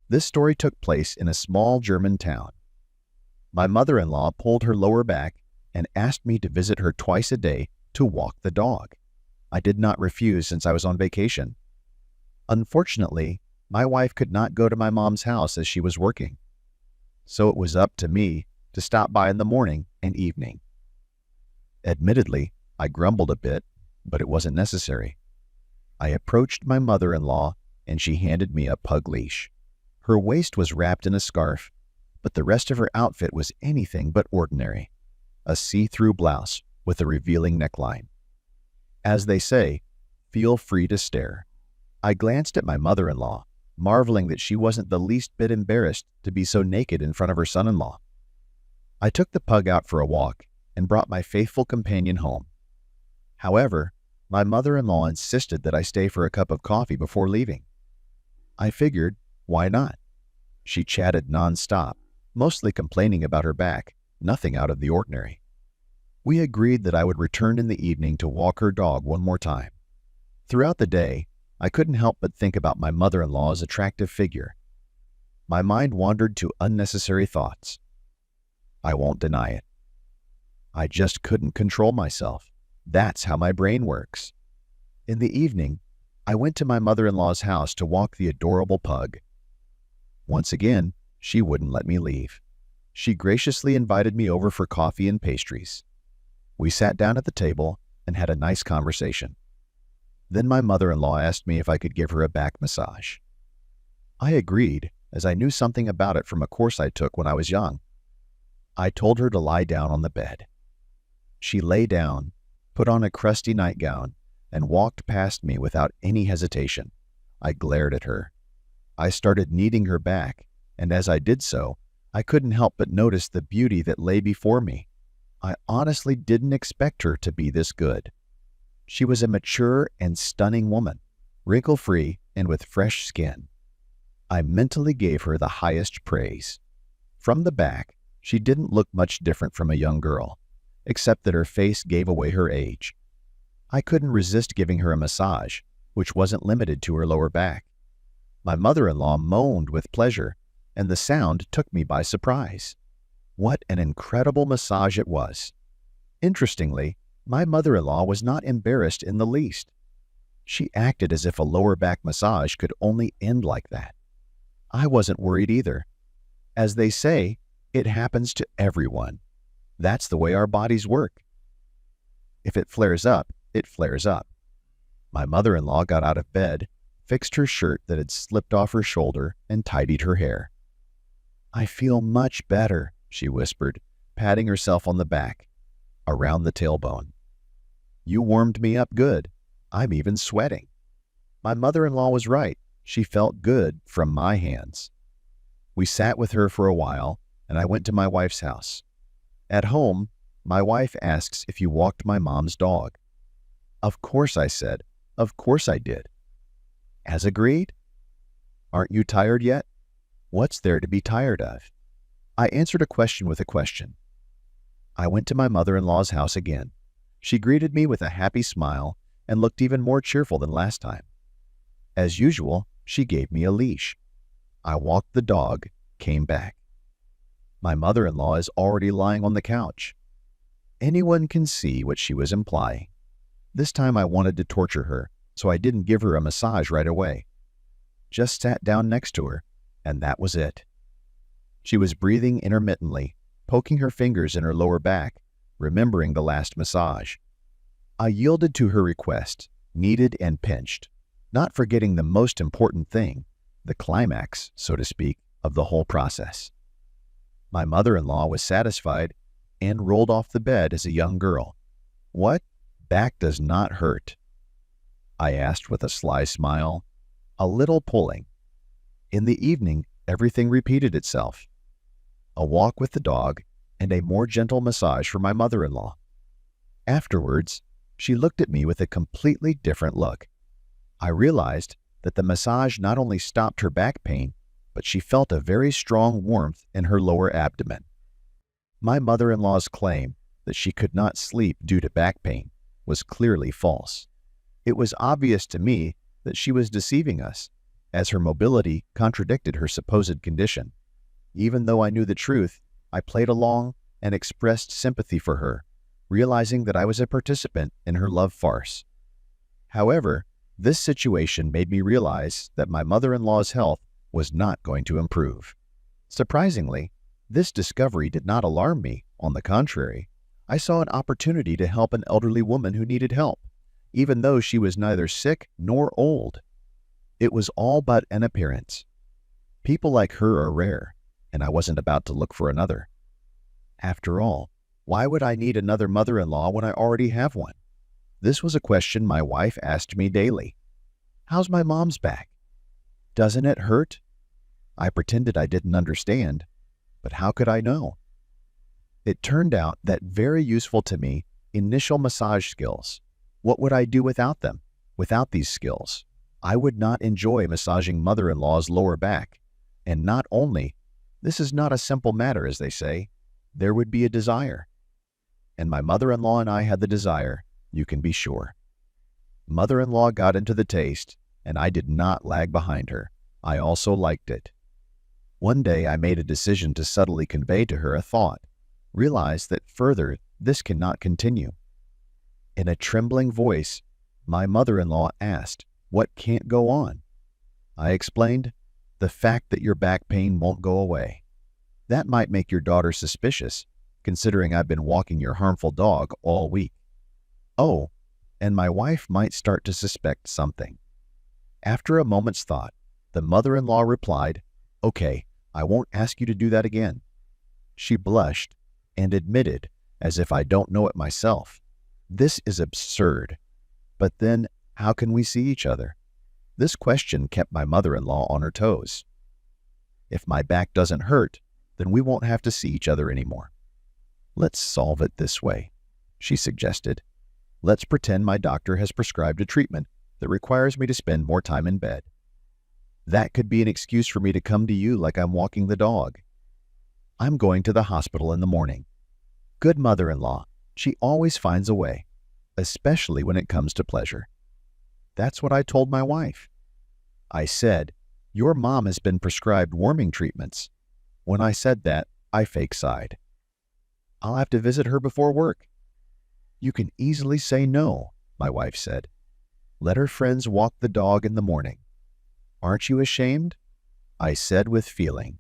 This story took place in a small German town. My mother-in-law pulled her lower back and asked me to visit her twice a day to walk the dog. I did not refuse since I was on vacation. Unfortunately, my wife could not go to my mom's house as she was working, so it was up to me to stop by in the morning and evening. Admittedly, I grumbled a bit, but it wasn't necessary. I approached my mother-in-law and she handed me a pug leash. Her waist was wrapped in a scarf, but the rest of her outfit was anything but ordinary. A see-through blouse with a revealing neckline. As they say, feel free to stare. I glanced at my mother-in-law, marveling that she wasn't the least bit embarrassed to be so naked in front of her son-in-law. I took the pug out for a walk and brought my faithful companion home. However, my mother-in-law insisted that I stay for a cup of coffee before leaving. I figured, why not? She chatted non-stop, mostly complaining about her back, nothing out of the ordinary. We agreed that I would return in the evening to walk her dog one more time. Throughout the day, I couldn't help but think about my mother-in-law's attractive figure. My mind wandered to unnecessary thoughts. I won't deny it. I just couldn't control myself. That's how my brain works. In the evening, I went to my mother-in-law's house to walk the adorable pug. Once again, she wouldn't let me leave. She graciously invited me over for coffee and pastries. We sat down at the table and had a nice conversation. Then my mother-in-law asked me if I could give her a back massage. I agreed, as I knew something about it from a course I took when I was young. I told her to lie down on the bed. She lay down, put on a crusty nightgown, and walked past me without any hesitation. I glared at her. I started kneading her back, and as I did so, I couldn't help but notice the beauty that lay before me. I honestly didn't expect her to be this good. She was a mature and stunning woman, wrinkle-free and with fresh skin. I mentally gave her the highest praise. From the back, she didn't look much different from a young girl, except that her face gave away her age. I couldn't resist giving her a massage, which wasn't limited to her lower back. My mother-in-law moaned with pleasure, and the sound took me by surprise. What an incredible massage it was. Interestingly, my mother-in-law was not embarrassed in the least. She acted as if a lower back massage could only end like that. I wasn't worried either. As they say, it happens to everyone. That's the way our bodies work. If it flares up, it flares up. My mother-in-law got out of bed, fixed her shirt that had slipped off her shoulder, and tidied her hair. "I feel much better," she whispered, patting herself on the back, around the tailbone. "You warmed me up good. I'm even sweating." My mother-in-law was right. She felt good from my hands. We sat with her for a while, and I went to my wife's house. At home, my wife asks if you walked my mom's dog. "Of course," I said. "Of course I did." "As agreed?" "Aren't you tired yet?" "What's there to be tired of?" I answered a question with a question. I went to my mother-in-law's house again. She greeted me with a happy smile and looked even more cheerful than last time. As usual, she gave me a leash. I walked the dog, came back. My mother-in-law is already lying on the couch. Anyone can see what she was implying. This time I wanted to torture her, so I didn't give her a massage right away. Just sat down next to her, and that was it. She was breathing intermittently, poking her fingers in her lower back, remembering the last massage. I yielded to her request, kneaded and pinched, not forgetting the most important thing, the climax, so to speak, of the whole process. My mother-in-law was satisfied and rolled off the bed as a young girl. "What? Back does not hurt?" I asked with a sly smile, a little pulling. In the evening, everything repeated itself. A walk with the dog and a more gentle massage for my mother-in-law. Afterwards, she looked at me with a completely different look. I realized that the massage not only stopped her back pain, but she felt a very strong warmth in her lower abdomen. My mother-in-law's claim that she could not sleep due to back pain was clearly false. It was obvious to me that she was deceiving us, as her mobility contradicted her supposed condition. Even though I knew the truth, I played along and expressed sympathy for her, realizing that I was a participant in her love farce. However, this situation made me realize that my mother-in-law's health was not going to improve. Surprisingly, this discovery did not alarm me. On the contrary, I saw an opportunity to help an elderly woman who needed help, even though she was neither sick nor old. It was all but an appearance. People like her are rare, and I wasn't about to look for another. After all, why would I need another mother-in-law when I already have one? This was a question my wife asked me daily. How's my mom's back? Doesn't it hurt? I pretended I didn't understand, but how could I know? It turned out that very useful to me initial massage skills. What would I do without them? Without these skills, I would not enjoy massaging mother-in-law's lower back. And not only, this is not a simple matter, as they say, there would be a desire. And my mother-in-law and I had the desire, you can be sure. Mother-in-law got into the taste, and I did not lag behind her. I also liked it. One day I made a decision to subtly convey to her a thought, realized that further this cannot continue. In a trembling voice, my mother-in-law asked, what can't go on? I explained, the fact that your back pain won't go away. That might make your daughter suspicious, considering I've been walking your harmful dog all week. Oh, and my wife might start to suspect something. After a moment's thought, the mother-in-law replied, okay, I won't ask you to do that again. She blushed and admitted, as if I don't know it myself, this is absurd. But then, how can we see each other? This question kept my mother-in-law on her toes. If my back doesn't hurt, then we won't have to see each other anymore. Let's solve it this way, she suggested. Let's pretend my doctor has prescribed a treatment that requires me to spend more time in bed. That could be an excuse for me to come to you like I'm walking the dog. I'm going to the hospital in the morning. Good mother-in-law, she always finds a way, especially when it comes to pleasure. That's what I told my wife. I said, your mom has been prescribed warming treatments. When I said that, I fake sighed. I'll have to visit her before work. You can easily say no, my wife said. Let her friends walk the dog in the morning. Aren't you ashamed? I said with feeling.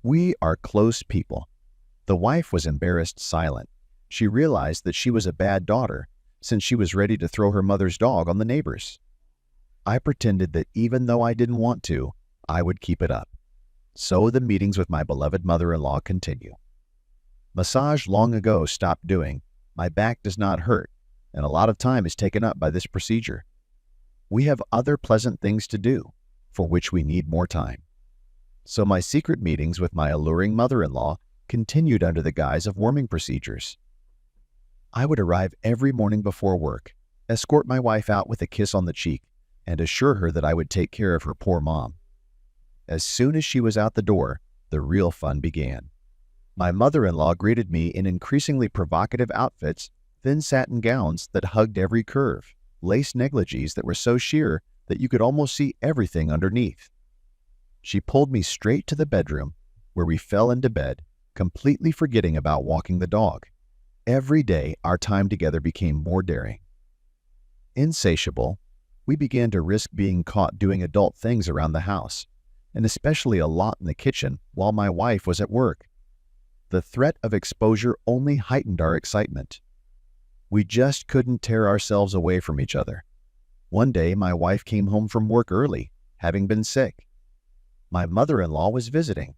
We are close people. The wife was embarrassed silent. She realized that she was a bad daughter, since she was ready to throw her mother's dog on the neighbors. I pretended that even though I didn't want to, I would keep it up. So the meetings with my beloved mother-in-law continue. Massage long ago stopped doing. My back does not hurt, and a lot of time is taken up by this procedure. We have other pleasant things to do, for which we need more time. So my secret meetings with my alluring mother-in-law continued under the guise of warming procedures. I would arrive every morning before work, escort my wife out with a kiss on the cheek, and assure her that I would take care of her poor mom. As soon as she was out the door, the real fun began. My mother-in-law greeted me in increasingly provocative outfits, thin satin gowns that hugged every curve, lace negligees that were so sheer that you could almost see everything underneath. She pulled me straight to the bedroom, where we fell into bed, completely forgetting about walking the dog. Every day, our time together became more daring. Insatiable, we began to risk being caught doing adult things around the house, and especially a lot in the kitchen while my wife was at work. The threat of exposure only heightened our excitement. We just couldn't tear ourselves away from each other. One day, my wife came home from work early, having been sick. My mother-in-law was visiting.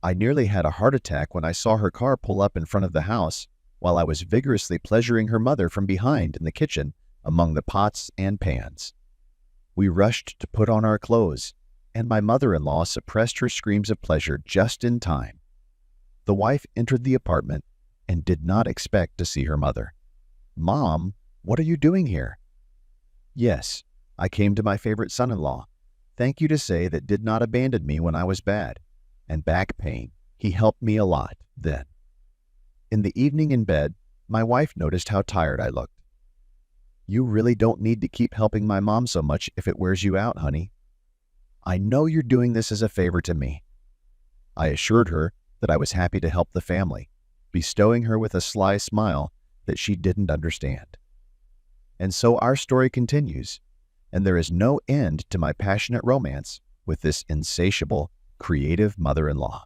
I nearly had a heart attack when I saw her car pull up in front of the house while I was vigorously pleasuring her mother from behind in the kitchen among the pots and pans. We rushed to put on our clothes, and my mother-in-law suppressed her screams of pleasure just in time. The wife entered the apartment and did not expect to see her mother. "Mom, what are you doing here?" "Yes, I came to my favorite son-in-law. Thank you to say that did not abandon me when I was bad. And back pain. He helped me a lot then." In the evening in bed, my wife noticed how tired I looked. "You really don't need to keep helping my mom so much if it wears you out, honey." I know you're doing this as a favor to me." I assured her that I was happy to help the family, bestowing her with a sly smile that she didn't understand. And so our story continues, and there is no end to my passionate romance with this insatiable, creative mother-in-law.